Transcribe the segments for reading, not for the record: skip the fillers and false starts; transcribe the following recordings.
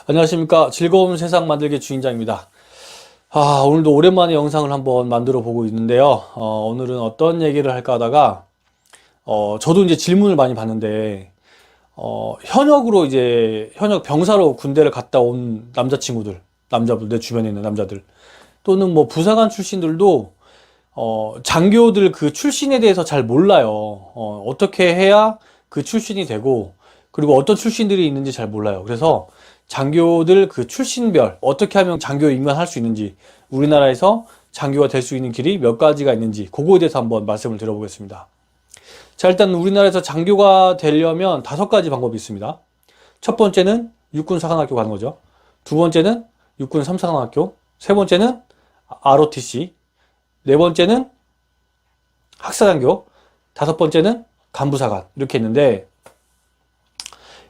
안녕하십니까. 즐거운 세상 만들기 주인장입니다. 오늘도 오랜만에 영상을 한번 만들어 보고 있는데요. 오늘은 어떤 얘기를 할까 하다가, 저도 이제 질문을 많이 받는데, 현역 병사로 군대를 갔다 온 남자분들, 내 주변에 있는 남자들, 또는 뭐 부사관 출신들도, 장교들 그 출신에 대해서 잘 몰라요. 어떻게 해야 그 출신이 되고, 그리고 어떤 출신들이 있는지 잘 몰라요. 그래서 장교들 그 출신별, 어떻게 하면 장교 임관할 수 있는지, 우리나라에서 장교가 될 수 있는 길이 몇 가지가 있는지, 그거에 대해서 한번 말씀을 드려보겠습니다. 자, 일단 우리나라에서 장교가 되려면 5가지 방법이 있습니다. 첫 번째는 육군사관학교 가는 거죠. 두 번째는 육군 3사관학교, 세 번째는 ROTC, 네 번째는 학사장교, 다섯 번째는 간부사관, 이렇게 있는데,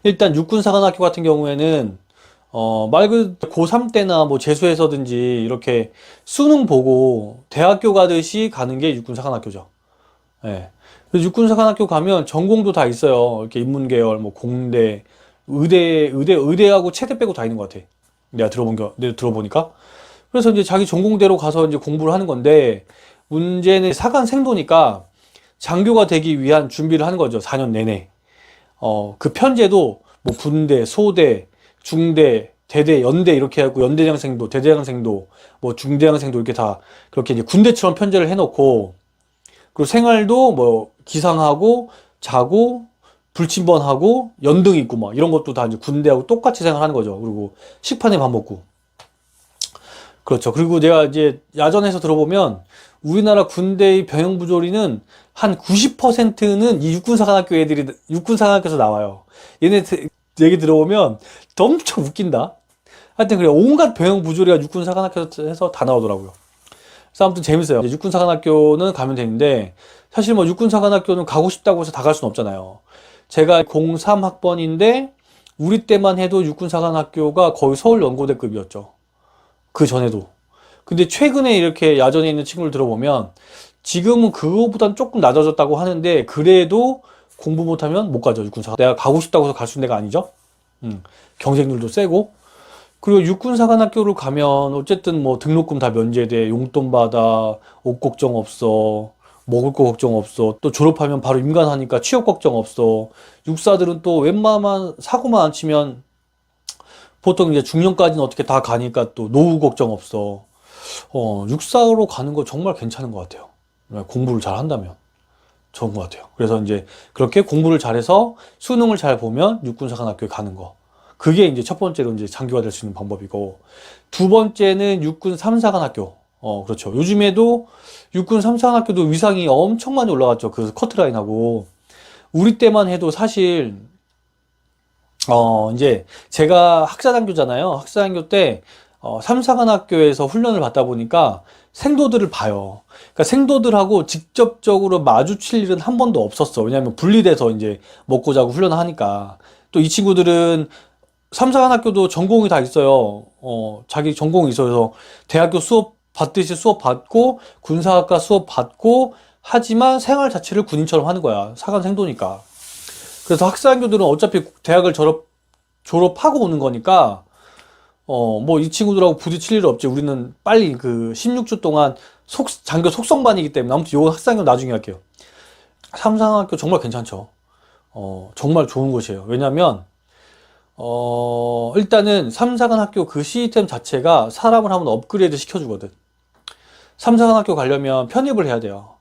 일단 육군사관학교 같은 경우에는 말 그대로 고3 때나 뭐 재수해서든지 이렇게 수능 보고 대학교 가듯이 가는 게 육군사관학교죠. 예. 그래서 육군사관학교 가면 전공도 다 있어요. 이렇게 인문계열, 뭐 공대, 의대하고 체대 빼고 다 있는 것 같아. 내가 들어보니까. 그래서 이제 자기 전공대로 가서 이제 공부를 하는 건데, 문제는 사관 생도니까 장교가 되기 위한 준비를 하는 거죠. 4년 내내. 그 편제도 뭐 군대, 소대, 중대, 대대, 연대 이렇게 하고 연대장생도, 대대장생도, 뭐 중대장생도 이렇게 다 그렇게 이제 군대처럼 편제를 해놓고, 그리고 생활도 뭐 기상하고 자고 불침번하고 연등 있고 막 이런 것도 다 이제 군대하고 똑같이 생활하는 거죠. 그리고 식판에 밥 먹고. 그렇죠. 그리고 내가 이제 야전에서 들어보면 우리나라 군대의 병영 부조리는 한 90%는 이 육군사관학교에서 나와요. 얘기 들어보면 엄청 웃긴다. 하여튼 그래, 온갖 병영 부조리가 육군사관학교에서 다 나오더라고요. 그래서 아무튼 재밌어요. 이제 육군사관학교는 가면 되는데, 사실 뭐 육군사관학교는 가고 싶다고 해서 다 갈 수는 없잖아요. 제가 03학번인데 우리 때만 해도 육군사관학교가 거의 서울연고대급이었죠. 그 전에도. 근데 최근에 이렇게 야전에 있는 친구를 들어보면 지금은 그거보단 조금 낮아졌다고 하는데, 그래도 공부 못하면 못 가죠, 육군사관. 내가 가고 싶다고 해서 갈 수 있는 데가 아니죠. 경쟁률도 세고. 그리고 육군사관학교를 가면 어쨌든 뭐 등록금 다 면제돼, 용돈 받아, 옷 걱정 없어, 먹을 거 걱정 없어, 또 졸업하면 바로 임관하니까 취업 걱정 없어. 육사들은 또 웬만하면 사고만 안 치면 보통 이제 중년까지는 어떻게 다 가니까 또 노후 걱정 없어. 육사로 가는 거 정말 괜찮은 것 같아요. 공부를 잘 한다면 좋은 것 같아요. 그래서 이제 그렇게 공부를 잘해서 수능을 잘 보면 육군사관학교에 가는 거. 그게 이제 첫 번째로 이제 장교가 될 수 있는 방법이고, 두 번째는 육군 3사관학교. 그렇죠. 요즘에도 육군 3사관학교도 위상이 엄청 많이 올라갔죠. 그 커트라인하고. 우리 때만 해도 사실, 이제 제가 학사장교잖아요. 학사장교 때, 3사관학교에서 훈련을 받다 보니까 생도들을 봐요. 그러니까 생도들하고 직접적으로 마주칠 일은 한 번도 없었어. 왜냐하면 분리돼서 이제 먹고 자고 훈련을 하니까. 또 이 친구들은 3사관학교도 전공이 다 있어요. 자기 전공이 있어서 대학교 수업 받듯이 수업 받고 군사학과 수업 받고, 하지만 생활 자체를 군인처럼 하는 거야. 사관 생도니까. 그래서 학사장교들은 어차피 대학을 졸업하고 오는 거니까, 뭐 이 친구들하고 부딪힐 일 없지. 우리는 빨리 그 16주 동안 장교 속성반이기 때문에. 아무튼 요거 학사장교 나중에 할게요. 3사관학교 정말 괜찮죠. 정말 좋은 곳이에요. 왜냐면 일단은 3사관학교 그 시스템 자체가 사람을 한번 업그레이드 시켜주거든. 3사관학교 가려면 편입을 해야 돼요.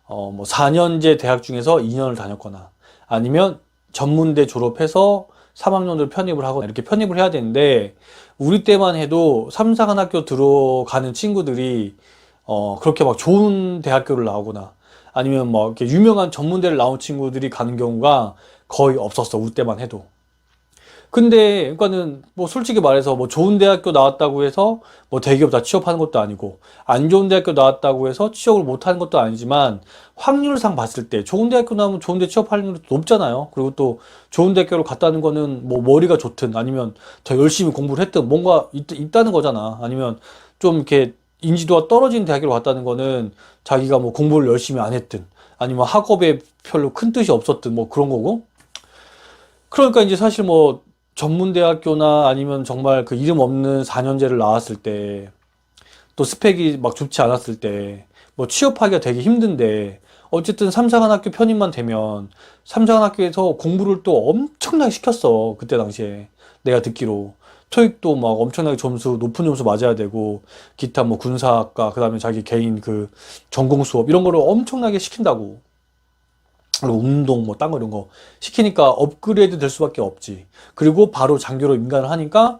뭐 4년제 대학 중에서 2년을 다녔거나, 아니면 전문대 졸업해서 3학년을 편입을 하거나, 이렇게 편입을 해야 되는데, 우리 때만 해도 3사관학교 들어가는 친구들이 그렇게 막 좋은 대학교를 나오거나, 아니면 뭐 이렇게 유명한 전문대를 나온 친구들이 가는 경우가 거의 없었어, 우리 때만 해도. 근데 그러니까는 뭐 솔직히 말해서 뭐 좋은 대학교 나왔다고 해서 뭐 대기업 다 취업하는 것도 아니고, 안 좋은 대학교 나왔다고 해서 취업을 못 하는 것도 아니지만, 확률상 봤을 때 좋은 대학교 나오면 좋은 데 취업할 확률이 높잖아요. 그리고 또 좋은 대학교를 갔다는 거는 뭐 머리가 좋든 아니면 더 열심히 공부를 했든 뭔가 있다는 거잖아. 아니면 좀 이렇게 인지도가 떨어진 대학교를 갔다는 거는 자기가 뭐 공부를 열심히 안 했든 아니면 학업에 별로 큰 뜻이 없었든 뭐 그런 거고. 그러니까 이제 사실 뭐 전문대학교나 아니면 정말 그 이름 없는 4년제를 나왔을 때, 또 스펙이 막 좋지 않았을 때, 뭐 취업하기가 되게 힘든데, 어쨌든 삼사관학교 편입만 되면, 삼사관학교에서 공부를 또 엄청나게 시켰어. 그때 당시에. 내가 듣기로. 토익도 막 엄청나게 점수, 높은 점수 맞아야 되고, 기타 뭐 군사학과, 그 다음에 자기 개인 그 전공 수업, 이런 거를 엄청나게 시킨다고. 그리고 운동 뭐 딴 거 이런 거 시키니까 업그레이드 될 수밖에 없지. 그리고 바로 장교로 임관을 하니까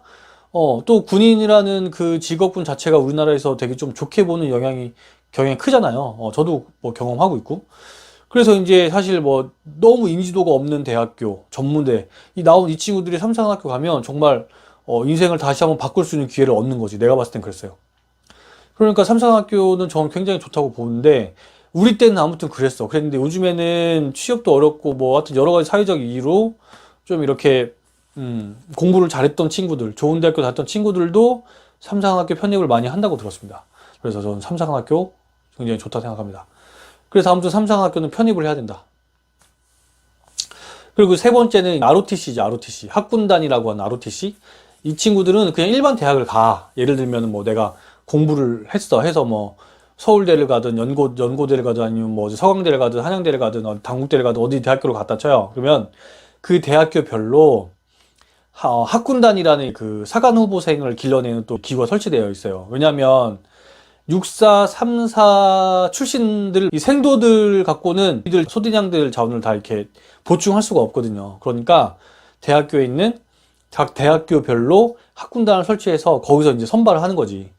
또 군인이라는 그 직업군 자체가 우리나라에서 되게 좀 좋게 보는 경향이 크잖아요. 저도 뭐 경험하고 있고. 그래서 이제 사실 뭐 너무 인지도가 없는 대학교, 전문대 나온 이 친구들이 삼사관학교 가면 정말 인생을 다시 한번 바꿀 수 있는 기회를 얻는 거지. 내가 봤을 땐 그랬어요. 그러니까 삼성학교는 저는 굉장히 좋다고 보는데 우리 때는 아무튼 그랬어. 그랬는데 요즘에는 취업도 어렵고 뭐 하여튼 여러 가지 사회적 이유로 좀 이렇게 공부를 잘했던 친구들, 좋은 대학교 다녔던 친구들도 삼성학교 편입을 많이 한다고 들었습니다. 그래서 저는 삼성학교 굉장히 좋다 생각합니다. 그래서 아무튼 삼성학교는 편입을 해야 된다. 그리고 세 번째는 ROTC죠, ROTC. 학군단이라고 하는 ROTC. 이 친구들은 그냥 일반 대학을 가. 예를 들면 뭐 내가 공부를 해서 뭐 서울대를 가든 연고대를 가든 아니면 뭐 서강대를 가든 한양대를 가든 당국대를 가든 어디 대학교를 갔다 쳐요. 그러면 그 대학교별로 학군단이라는 그 사관 후보생을 길러내는 또 기구가 설치되어 있어요. 왜냐하면 육사, 삼사 출신들, 이 생도들 갖고는 이들 소대장들 자원을 다 이렇게 보충할 수가 없거든요. 그러니까 대학교에 있는 각 대학교별로 학군단을 설치해서 거기서 이제 선발을 하는 거지.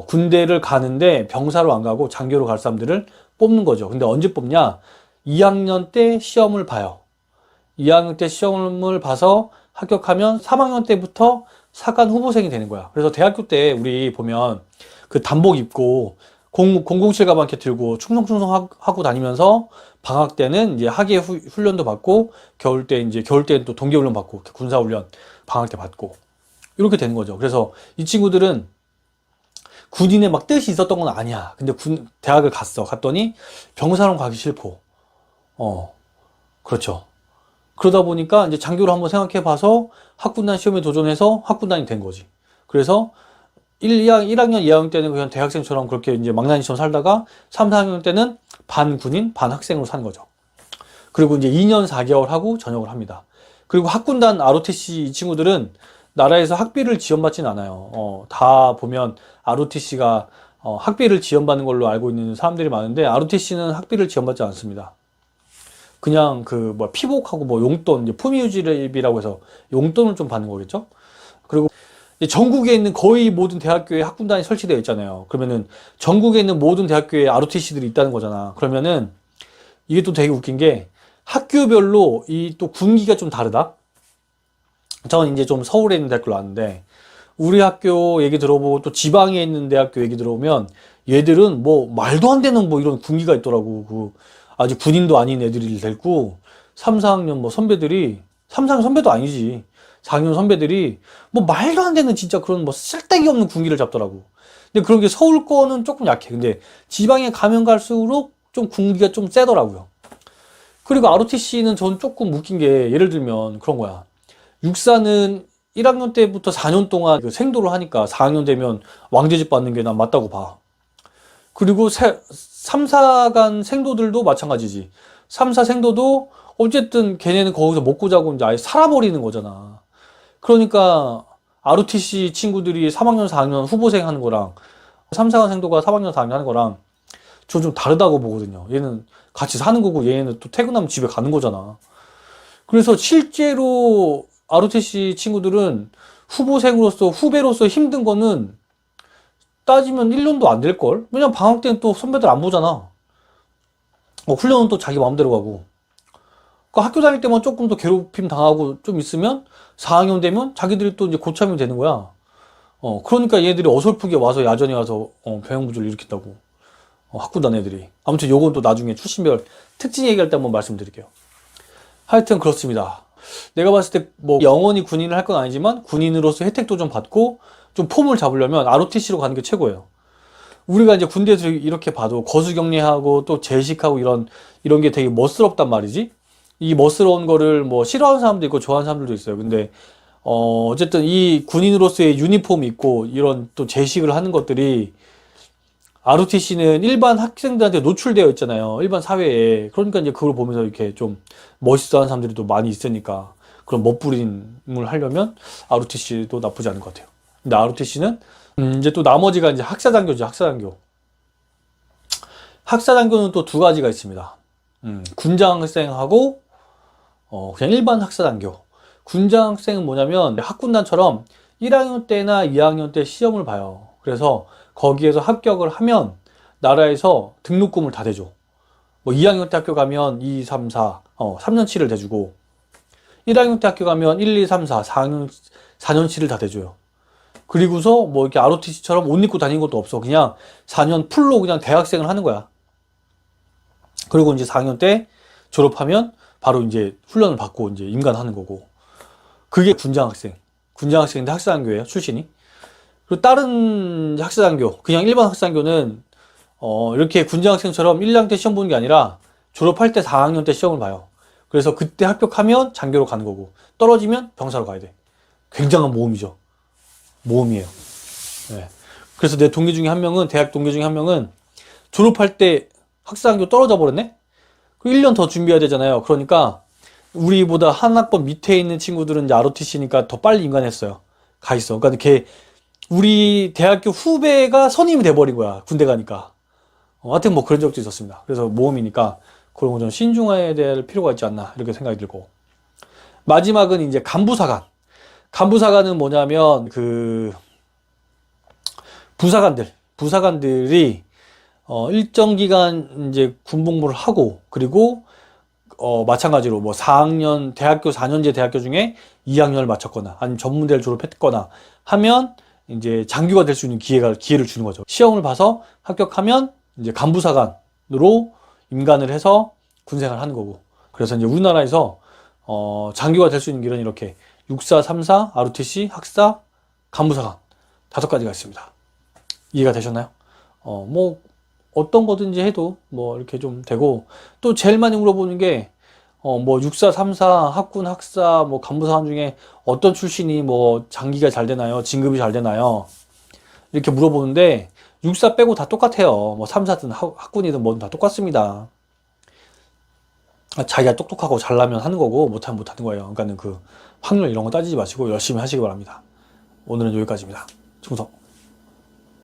군대를 가는데 병사로 안 가고 장교로 갈 사람들을 뽑는 거죠. 근데 언제 뽑냐? 2학년 때 시험을 봐요. 2학년 때 시험을 봐서 합격하면 3학년 때부터 사관 후보생이 되는 거야. 그래서 대학교 때 우리 보면 그 단복 입고 007 가방 이렇게 들고 충성충성 하고 다니면서 방학 때는 이제 학예 훈련도 받고 겨울 때는 또 동계훈련 받고 군사훈련 방학 때 받고 이렇게 되는 거죠. 그래서 이 친구들은 군인에 막 뜻이 있었던 건 아니야. 근데 대학을 갔더니 병사로 가기 싫고, 그렇죠. 그러다 보니까 이제 장교를 한번 생각해 봐서 학군단 시험에 도전해서 학군단이 된 거지. 그래서 1학년, 2학년 때는 그냥 대학생처럼 그렇게 이제 망나니처럼 살다가 3, 4학년 때는 반 군인, 반 학생으로 사는 거죠. 그리고 이제 2년 4개월 하고 전역을 합니다. 그리고 학군단 ROTC 이 친구들은 나라에서 학비를 지원받진 않아요. 다 보면 ROTC가 학비를 지원받는 걸로 알고 있는 사람들이 많은데 ROTC는 학비를 지원받지 않습니다. 그냥 그 뭐 피복하고 뭐 용돈, 이제 품위유지비라고 해서 용돈을 좀 받는 거겠죠. 그리고 전국에 있는 거의 모든 대학교에 학군단이 설치되어 있잖아요. 그러면은 전국에 있는 모든 대학교에 ROTC들이 있다는 거잖아. 그러면은 이게 또 되게 웃긴 게 학교별로 이 또 군기가 좀 다르다. 저는 이제 좀 서울에 있는 대학교를 나왔는데 우리 학교 얘기 들어보고 또 지방에 있는 대학교 얘기 들어보면 얘들은 뭐 말도 안 되는 뭐 이런 군기가 있더라고. 그 아직 군인도 아닌 애들이 데리고 3, 4학년 뭐 선배들이 3, 4학년 선배도 아니지. 4학년 선배들이 뭐 말도 안 되는 진짜 그런 뭐 쓸데기 없는 군기를 잡더라고. 근데 그런 게 서울 거는 조금 약해. 근데 지방에 가면 갈수록 좀 군기가 좀 세더라고요. 그리고 ROTC는 전 조금 웃긴 게 예를 들면 그런 거야. 육사는 1학년 때부터 4년 동안 그 생도를 하니까 4학년 되면 왕제집 받는 게 난 맞다고 봐. 그리고 3, 4간 생도들도 마찬가지지. 3, 4 생도도 어쨌든 걔네는 거기서 먹고 자고 이제 아예 살아버리는 거잖아. 그러니까 ROTC 친구들이 3학년, 4학년 후보생 하는 거랑 3, 4간 생도가 3학년, 4학년 하는 거랑 저 좀 다르다고 보거든요. 얘는 같이 사는 거고 얘는 또 퇴근하면 집에 가는 거잖아. 그래서 실제로 ROTC 친구들은 후보생으로서 후배로서 힘든 거는 따지면 1년도 안 될걸? 왜냐면 방학 때는 또 선배들 안 보잖아. 훈련은 또 자기 마음대로 가고. 그 학교 다닐 때만 조금 더 괴롭힘 당하고 좀 있으면 4학년 되면 자기들이 또 이제 고참이 되는 거야. 그러니까 얘들이 어설프게 와서 야전에 와서 병영부조를 일으킨다고. 학구단 애들이. 아무튼 요건 또 나중에 출신별 특징 얘기할 때 한번 말씀드릴게요. 하여튼 그렇습니다. 내가 봤을 때 뭐 영원히 군인을 할 건 아니지만 군인으로서 혜택도 좀 받고 좀 폼을 잡으려면 ROTC로 가는 게 최고예요. 우리가 이제 군대에서 이렇게 봐도 거수경례하고 또 제식하고 이런 게 되게 멋스럽단 말이지. 이 멋스러운 거를 뭐 싫어하는 사람도 있고 좋아하는 사람들도 있어요. 근데 어쨌든 이 군인으로서의 유니폼이 있고 이런 또 제식을 하는 것들이 ROTC는 일반 학생들한테 노출되어 있잖아요. 일반 사회에. 그러니까 이제 그걸 보면서 이렇게 좀 멋있어 하는 사람들이 또 많이 있으니까 그런 멋부림을 하려면 ROTC도 나쁘지 않은 것 같아요. 근데 ROTC는 이제 또 나머지가 이제 학사단교죠. 학사단교. 학사단교는 또 두 가지가 있습니다. 군장 학생하고 그냥 일반 학사단교. 군장 학생은 뭐냐면 학군단처럼 1학년 때나 2학년 때 시험을 봐요. 그래서 거기에서 합격을 하면 나라에서 등록금을 다 대줘. 뭐 2학년 때 학교 가면 2, 3, 4, 3년치를 대주고 1학년 때 학교 가면 1, 2, 3, 4, 4년치를 다 대줘요. 그리고서 뭐 이렇게 ROTC처럼 옷 입고 다니는 것도 없어. 그냥 4년 풀로 그냥 대학생을 하는 거야. 그리고 이제 4학년 때 졸업하면 바로 이제 훈련을 받고 이제 임관하는 거고. 그게 군장학생. 군장학생인데 학사단교예요, 출신이. 그리고 다른 학사단교, 그냥 일반 학사단교는 이렇게 군장학생처럼 1학년 때 시험 보는 게 아니라 졸업할 때 4학년 때 시험을 봐요. 그래서 그때 합격하면 장교로 가는 거고 떨어지면 병사로 가야 돼. 굉장한 모험이죠. 모험이에요. 네. 그래서 내 동기 중에 한 명은, 대학 동기 중에 한 명은 졸업할 때 학사단교 떨어져 버렸네? 그 1년 더 준비해야 되잖아요. 그러니까 우리보다 한 학번 밑에 있는 친구들은 이제 ROTC니까 더 빨리 임관했어요. 가 있어. 그러니까 걔 우리 대학교 후배가 선임이 돼버린 거야. 군대 가니까. 하여튼 뭐 그런 적도 있었습니다. 그래서 모험이니까 그런 거 좀 신중해야 될 필요가 있지 않나 이렇게 생각이 들고. 마지막은 이제 간부사관. 간부사관은 뭐냐면 그 부사관들이 일정 기간 이제 군복무를 하고 그리고 마찬가지로 뭐 4학년 대학교 4년제 대학교 중에 2학년을 마쳤거나 아니면 전문대를 졸업했거나 하면 이제 장교가 될 수 있는 기회를 주는 거죠. 시험을 봐서 합격하면 이제 간부사관으로 임관을 해서 군생활을 하는 거고. 그래서 이제 우리나라에서 장교가 될 수 있는 길은 이렇게 육사, 삼사, ROTC, 학사, 간부사관 5가지가 있습니다. 이해가 되셨나요? 뭐 어떤 거든지 해도 뭐 이렇게 좀 되고, 또 제일 많이 물어보는 게 뭐 육사, 삼사, 학군, 학사, 뭐 간부사관 중에 어떤 출신이 뭐 장기가 잘 되나요? 진급이 잘 되나요? 이렇게 물어보는데 육사 빼고 다 똑같아요. 뭐 삼사든 학군이든 뭐든 다 똑같습니다. 자기가 똑똑하고 잘나면 하는 거고 못하면 못하는 거예요. 그러니까는 그 확률 이런 거 따지지 마시고 열심히 하시기 바랍니다. 오늘은 여기까지입니다. 충성.